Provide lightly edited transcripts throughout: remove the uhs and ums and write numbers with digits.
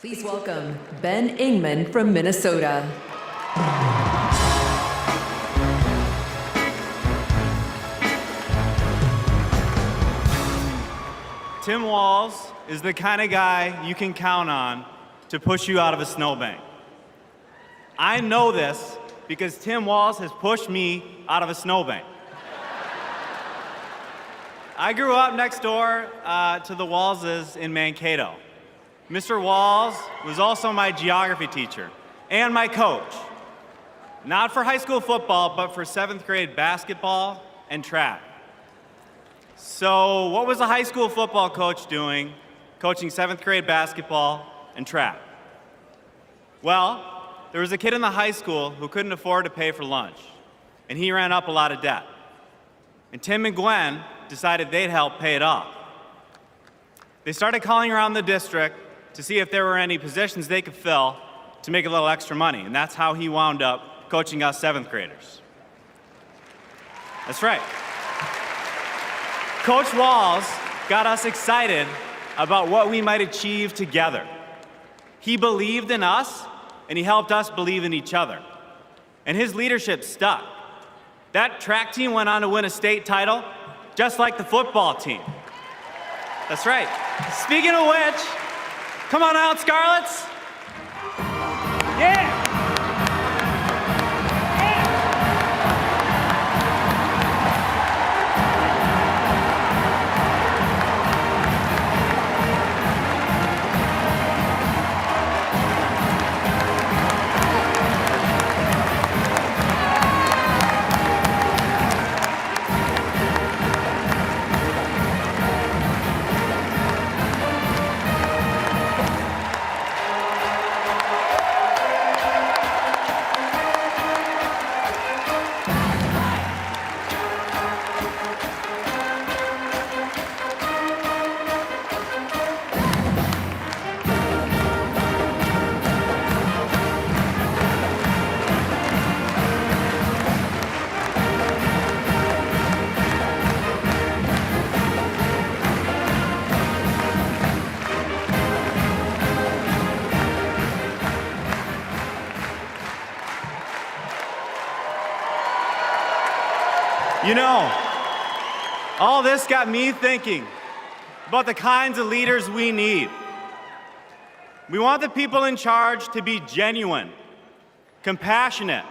Please welcome Ben Ingman from Minnesota. Tim Walz is the kind of guy you can count on to push you out of a snowbank. I know this because Tim Walz has pushed me out of a snowbank. I grew up next door to the Walzes in Mankato. Mr. Walz was also my geography teacher and my coach. Not for high school football, but for 7th grade basketball and track. So what was a high school football coach doing, coaching 7th grade basketball and track? Well, there was a kid in the high school who couldn't afford to pay for lunch, and he ran up a lot of debt. And Tim and Gwen decided they'd help pay it off. They started calling around the district to see if there were any positions they could fill to make a little extra money, and that's how he wound up coaching us 7th graders. That's right. Coach Walz got us excited about what we might achieve together. He believed in us, and he helped us believe in each other. And his leadership stuck. That track team went on to win a state title, just like the football team. That's right. Speaking of which, come on out, Scarlets. Yeah! You know, all this got me thinking about the kinds of leaders we need. We want the people in charge to be genuine, compassionate,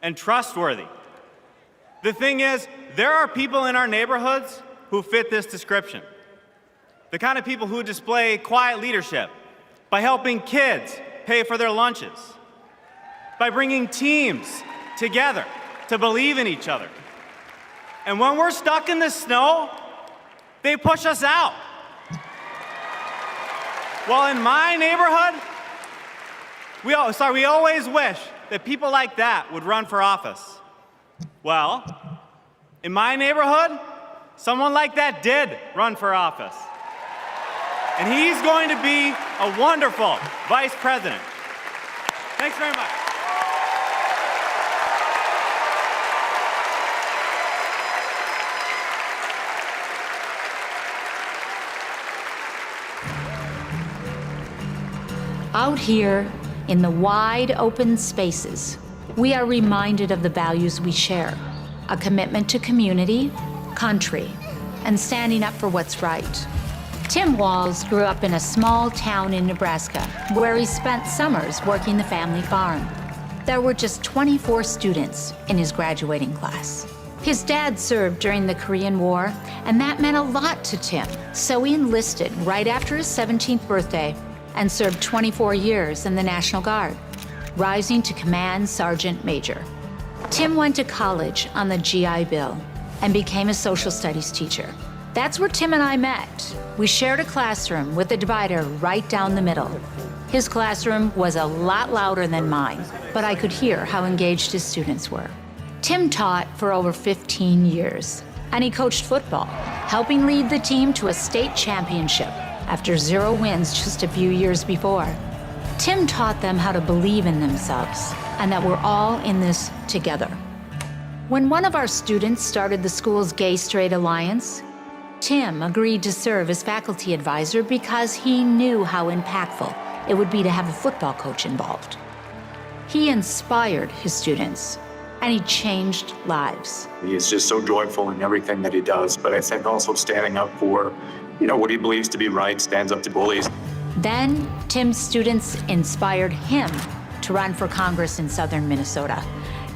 and trustworthy. The thing is, there are people in our neighborhoods who fit this description. The kind of people who display quiet leadership by helping kids pay for their lunches, by bringing teams together to believe in each other. And when we're stuck in the snow, they push us out. Well, in my neighborhood, we always wish that people like that would run for office. Well, in my neighborhood, someone like that did run for office. And he's going to be a wonderful vice president. Thanks very much. Out here, in the wide open spaces, we are reminded of the values we share: a commitment to community, country, and standing up for what's right. Tim Walz grew up in a small town in Nebraska, where he spent summers working the family farm. There were just 24 students in his graduating class. His dad served during the Korean War, and that meant a lot to Tim. So he enlisted right after his 17th birthday and served 24 years in the National Guard, rising to Command Sergeant Major. Tim went to college on the GI Bill and became a social studies teacher. That's where Tim and I met. We shared a classroom with a divider right down the middle. His classroom was a lot louder than mine, but I could hear how engaged his students were. Tim taught for over 15 years, and he coached football, helping lead the team to a state championship after 0 wins just a few years before. Tim taught them how to believe in themselves and that we're all in this together. When one of our students started the school's Gay Straight Alliance, Tim agreed to serve as faculty advisor because he knew how impactful it would be to have a football coach involved. He inspired his students, and he changed lives. He is just so joyful in everything that he does, but I think also standing up for, what he believes to be right, stands up to bullies. Then, Tim's students inspired him to run for Congress in southern Minnesota.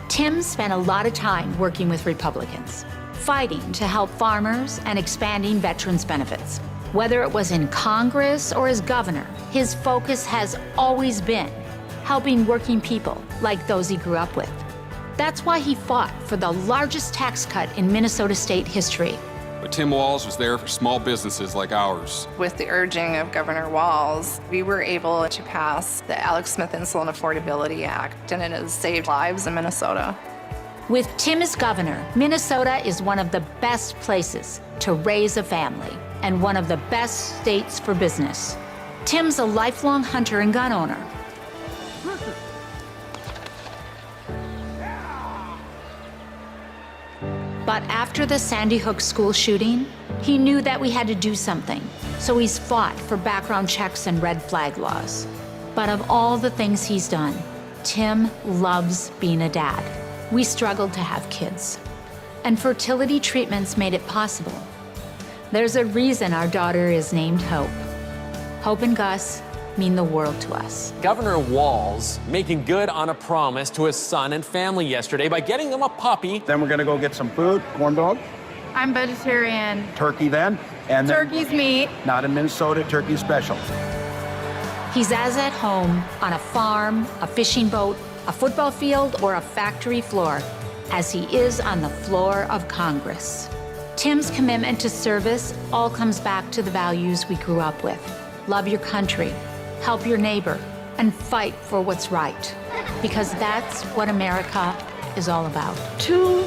Tim spent a lot of time working with Republicans, fighting to help farmers and expanding veterans' benefits. Whether it was in Congress or as governor, his focus has always been helping working people like those he grew up with. That's why he fought for the largest tax cut in Minnesota state history. But Tim Walz was there for small businesses like ours. With the urging of Governor Walz, we were able to pass the Alex Smith Insulin Affordability Act, and it has saved lives in Minnesota. With Tim as governor, Minnesota is one of the best places to raise a family and one of the best states for business. Tim's a lifelong hunter and gun owner. But after the Sandy Hook school shooting, he knew that we had to do something. So he's fought for background checks and red flag laws. But of all the things he's done, Tim loves being a dad. We struggled to have kids, and fertility treatments made it possible. There's a reason our daughter is named Hope. Hope and Gus mean the world to us. Governor Walz making good on a promise to his son and family yesterday by getting them a puppy. Then we're gonna go get some food, corn dog, I'm vegetarian. turkey then, and then Turkey's meat. not in Minnesota, turkey special. He's as at home on a farm, a fishing boat, a football field, or a factory floor as he is on the floor of Congress. Tim's commitment to service all comes back to the values we grew up with. Love your country, help your neighbor, and fight for what's right. Because that's what America is all about. Two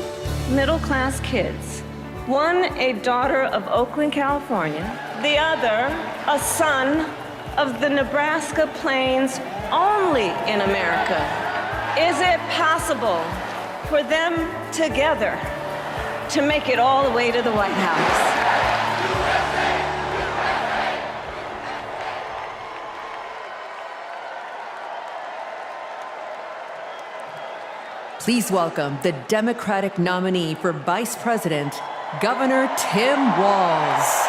middle-class kids. One, a daughter of Oakland, California. The other, a son of the Nebraska Plains, only in America. Is it possible for them together to make it all the way to the White House? Please welcome the Democratic nominee for Vice President, Governor Tim Walz.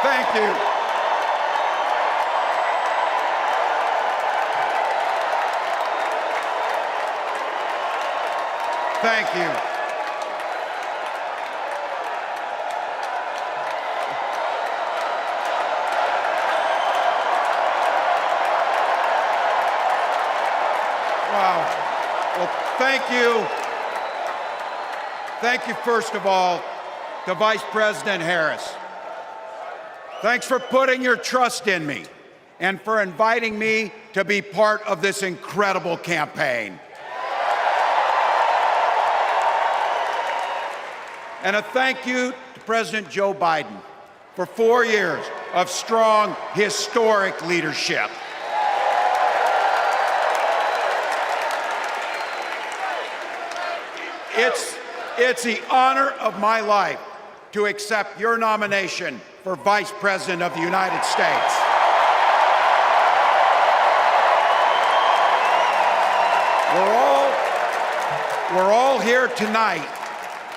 Thank you. Thank you. Wow. Well, thank you. Thank you, first of all, to Vice President Harris. Thanks for putting your trust in me and for inviting me to be part of this incredible campaign. And a thank you to President Joe Biden for 4 years of strong, historic leadership. It's the honor of my life to accept your nomination for Vice President of the United States. We're all here tonight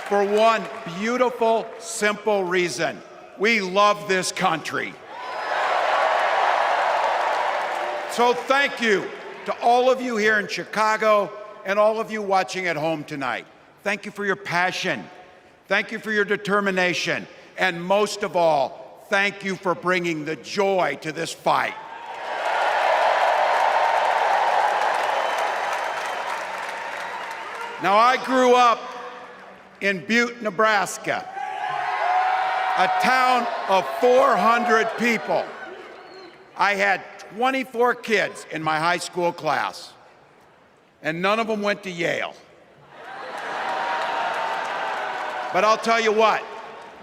for one beautiful, simple reason. We love this country. So thank you to all of you here in Chicago and all of you watching at home tonight. Thank you for your passion. Thank you for your determination. And most of all, thank you for bringing the joy to this fight. Now, I grew up in Butte, Nebraska. a town of 400 people. I had 24 kids in my high school class, and none of them went to Yale. But I'll tell you what,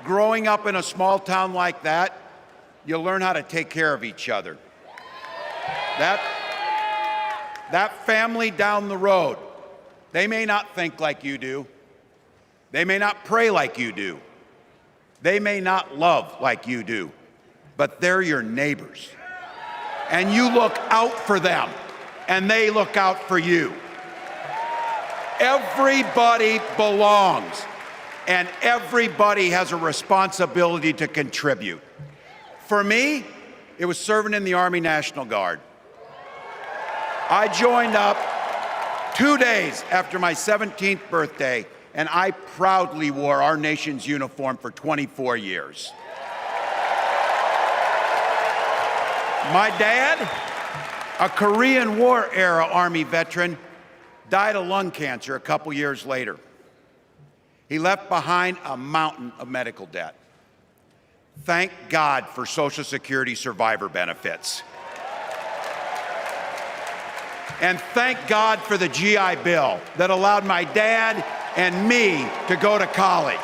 growing up in a small town like that, you learn how to take care of each other. That family down the road, they may not think like you do. They may not pray like you do. They may not love like you do, but they're your neighbors. And you look out for them, and they look out for you. Everybody belongs, and everybody has a responsibility to contribute. For me, it was serving in the Army National Guard. I joined up 2 days after my 17th birthday, and I proudly wore our nation's uniform for 24 years. My dad, a Korean War era Army veteran, died of lung cancer a couple years later. He left behind a mountain of medical debt. Thank God for Social Security survivor benefits. And thank God for the GI Bill that allowed my dad and me to go to college,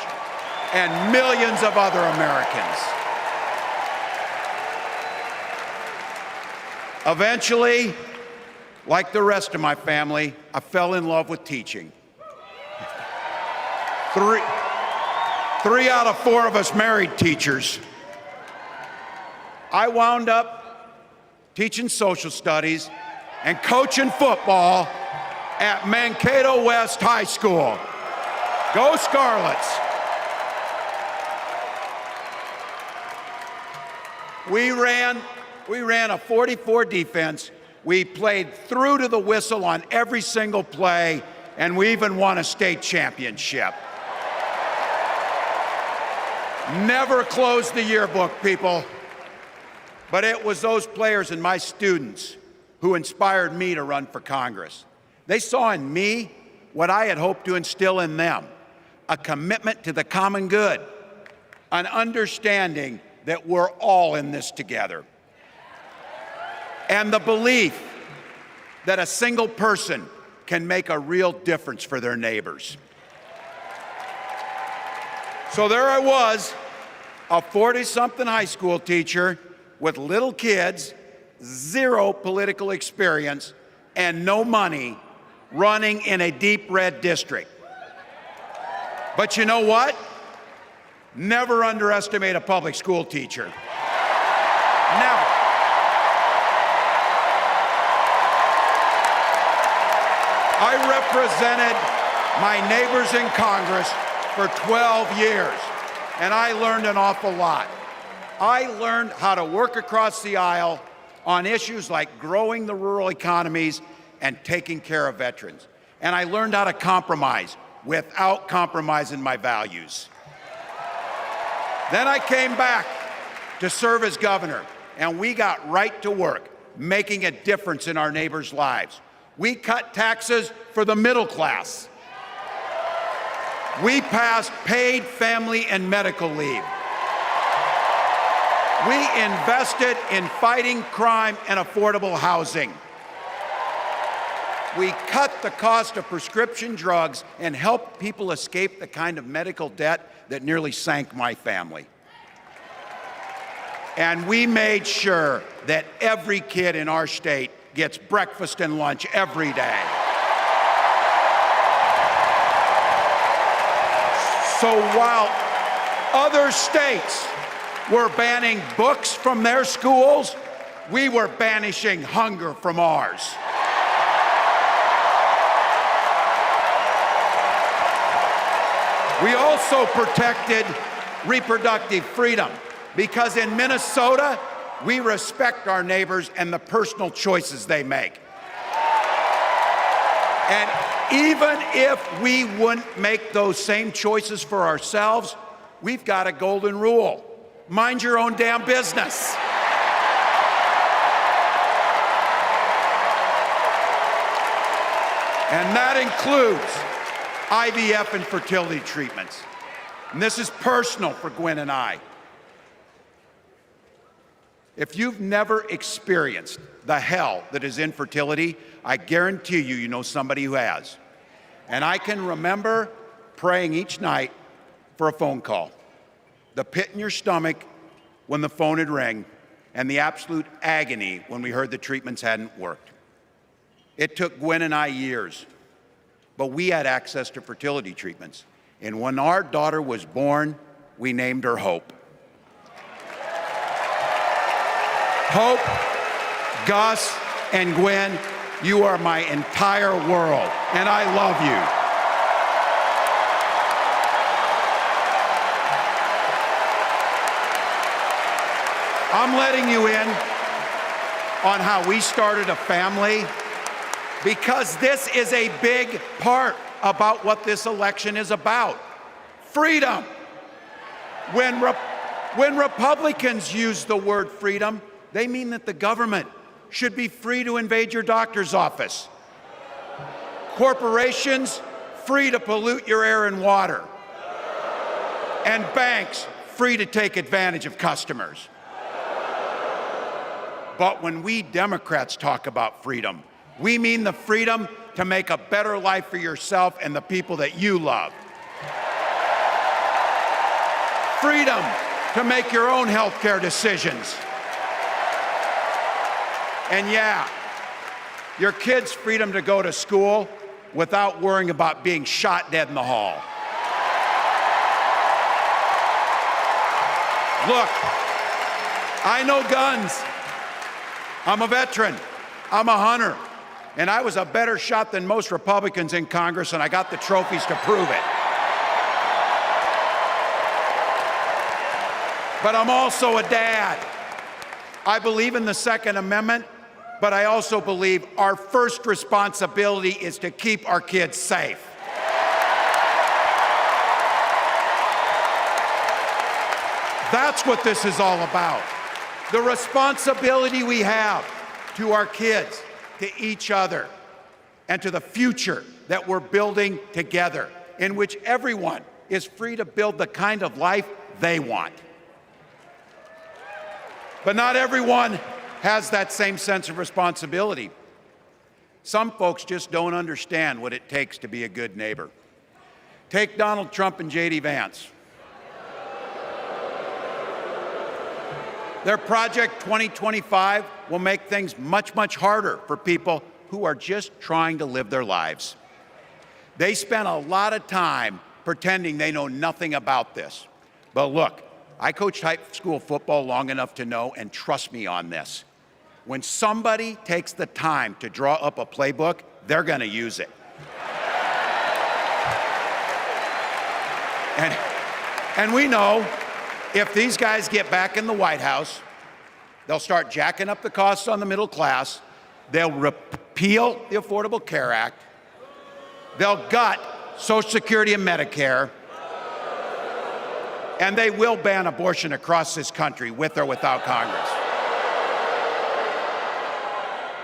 and millions of other Americans. Eventually, like the rest of my family, I fell in love with teaching. Three out of 4 of us married teachers. I wound up teaching social studies and coaching football at Mankato West High School. Go Scarlets! We ran a 44 defense. We played through to the whistle on every single play, and we even won a state championship. Never closed the yearbook, people. But it was those players and my students who inspired me to run for Congress. They saw in me what I had hoped to instill in them, a commitment to the common good, an understanding that we're all in this together, and the belief that a single person can make a real difference for their neighbors. So there I was, a 40-something high school teacher with little kids, 0 political experience, and no money, running in a deep red district. But you know what? Never underestimate a public school teacher. Never. I represented my neighbors in Congress for 12 years, and I learned an awful lot. I learned how to work across the aisle on issues like growing the rural economies and taking care of veterans. And I learned how to compromise without compromising my values. Then I came back to serve as governor, and we got right to work, making a difference in our neighbors' lives. We cut taxes for the middle class. We passed paid family and medical leave. We invested in fighting crime and affordable housing. We cut the cost of prescription drugs and helped people escape the kind of medical debt that nearly sank my family. And we made sure that every kid in our state gets breakfast and lunch every day. So while other states were banning books from their schools, we were banishing hunger from ours. We also protected reproductive freedom because in Minnesota, we respect our neighbors and the personal choices they make. And even if we wouldn't make those same choices for ourselves, we've got a golden rule. Mind your own damn business. And that includes IVF and fertility treatments. And this is personal for Gwen and I. If you've never experienced the hell that is infertility, I guarantee you, you know somebody who has. And I can remember praying each night for a phone call, the pit in your stomach when the phone had rang, and the absolute agony when we heard the treatments hadn't worked. It took Gwen and I years, but we had access to fertility treatments. And when our daughter was born, we named her Hope. Hope, Gus, and Gwen, you are my entire world, and I love you. I'm letting you in on how we started a family because this is a big part about what this election is about. Freedom. When Republicans use the word freedom, they mean that the government should be free to invade your doctor's office. Corporations, free to pollute your air and water. And banks, free to take advantage of customers. But when we Democrats talk about freedom, we mean the freedom to make a better life for yourself and the people that you love. Freedom to make your own healthcare decisions. And yeah, your kids' freedom to go to school without worrying about being shot dead in the hall. Look, I know guns. I'm a veteran, I'm a hunter, and I was a better shot than most Republicans in Congress, and I got the trophies to prove it. But I'm also a dad. I believe in the Second Amendment, but I also believe our first responsibility is to keep our kids safe. That's what this is all about. The responsibility we have to our kids, to each other, and to the future that we're building together, in which everyone is free to build the kind of life they want. But not everyone has that same sense of responsibility. Some folks just don't understand what it takes to be a good neighbor. Take Donald Trump and J.D. Vance. Their Project 2025 will make things much, much harder for people who are just trying to live their lives. They spent a lot of time pretending they know nothing about this. But look, I coached high school football long enough to know, and trust me on this, when somebody takes the time to draw up a playbook, they're gonna use it. And we know if these guys get back in the White House, they'll start jacking up the costs on the middle class, they'll repeal the Affordable Care Act, they'll gut Social Security and Medicare, and they will ban abortion across this country with or without Congress.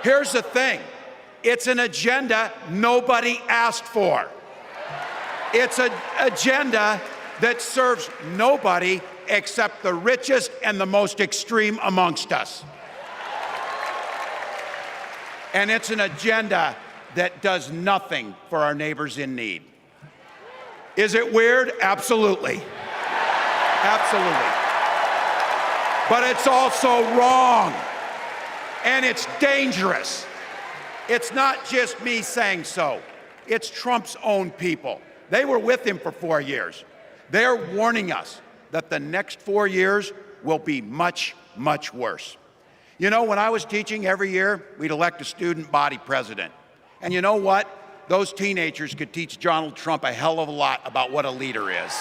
Here's the thing, it's an agenda nobody asked for. It's an agenda that serves nobody except the richest and the most extreme amongst us. And it's an agenda that does nothing for our neighbors in need. Is it weird? Absolutely. Absolutely. But it's also wrong, and it's dangerous. It's not just me saying so. It's Trump's own people. They were with him for 4 years. They're warning us that the next 4 years will be much, much worse. You know, when I was teaching every year, we'd elect a student body president. And you know what? Those teenagers could teach Donald Trump a hell of a lot about what a leader is.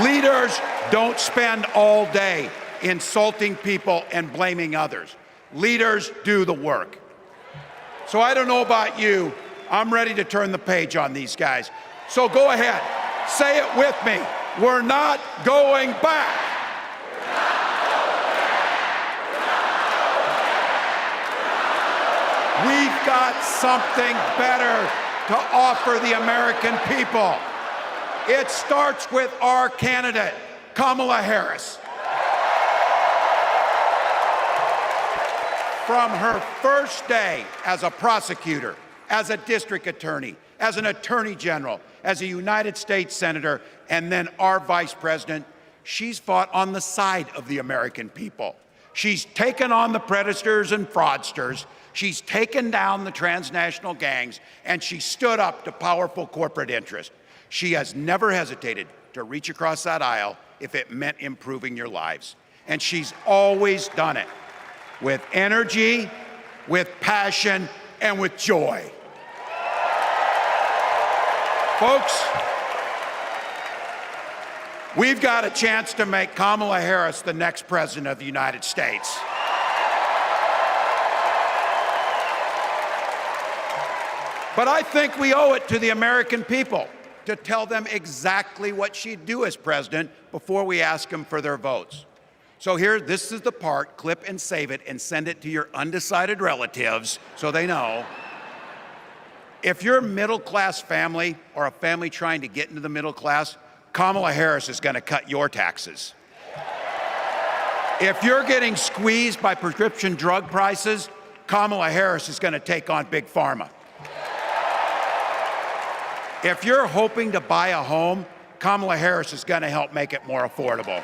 Leaders don't spend all day insulting people and blaming others. Leaders do the work. So I don't know about you, I'm ready to turn the page on these guys. So go ahead, say it with me. We're not going back. We've got something better to offer the American people. It starts with our candidate, Kamala Harris. From her first day as a prosecutor, as a district attorney, as an attorney general, as a United States senator, and then our vice president, she's fought on the side of the American people. She's taken on the predators and fraudsters. She's taken down the transnational gangs, and she stood up to powerful corporate interests. She has never hesitated to reach across that aisle if it meant improving your lives. And she's always done it with energy, with passion, and with joy. Folks, we've got a chance to make Kamala Harris the next president of the United States. But I think we owe it to the American people to tell them exactly what she'd do as president before we ask them for their votes. So here, this is the part, clip and save it and send it to your undecided relatives so they know. If you're a middle-class family or a family trying to get into the middle class, Kamala Harris is going to cut your taxes. If you're getting squeezed by prescription drug prices, Kamala Harris is going to take on Big Pharma. If you're hoping to buy a home, Kamala Harris is going to help make it more affordable.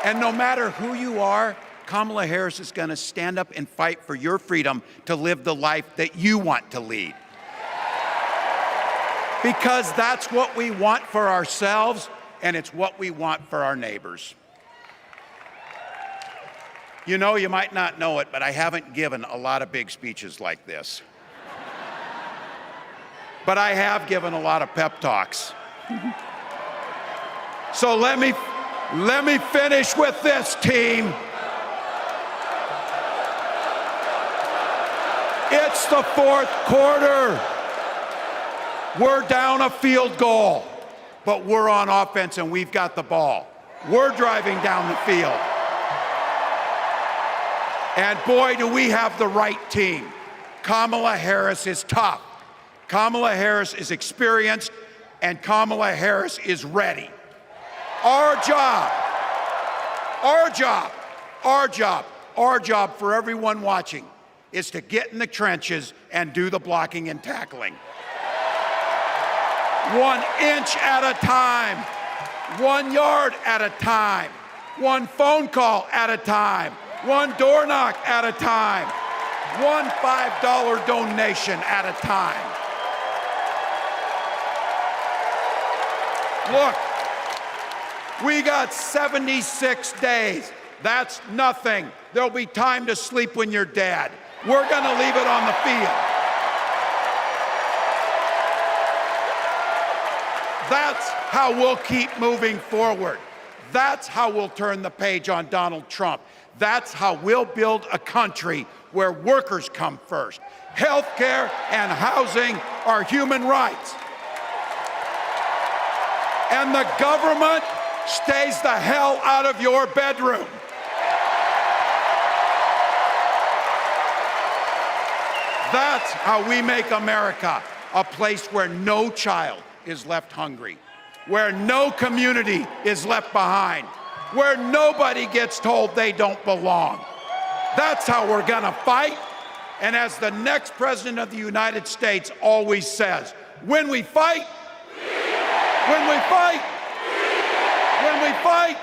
And no matter who you are, Kamala Harris is going to stand up and fight for your freedom to live the life that you want to lead. Because that's what we want for ourselves, and it's what we want for our neighbors. You know, you might not know it, but I haven't given a lot of big speeches like this. But I have given a lot of pep talks. So let me finish with this, team. It's the fourth quarter. We're down a field goal, but we're on offense and we've got the ball. We're driving down the field. And boy, do we have the right team. Kamala Harris is tough. Kamala Harris is experienced, and Kamala Harris is ready. Our job for everyone watching is to get in the trenches and do the blocking and tackling. 1 inch at a time, 1 yard at a time, 1 phone call at a time, 1 door knock at a time, 1 $5 donation at a time. Look, we got 76 days. That's nothing. There'll be time to sleep when you're dead. We're going to leave it on the field. That's how we'll keep moving forward. That's how we'll turn the page on Donald Trump. That's how we'll build a country where workers come first. Healthcare and housing are human rights. And the government stays the hell out of your bedroom. That's how we make America a place where no child is left hungry, where no community is left behind, where nobody gets told they don't belong. That's how we're gonna fight. And as the next president of the United States always says, when we fight, when we fight, when we fight,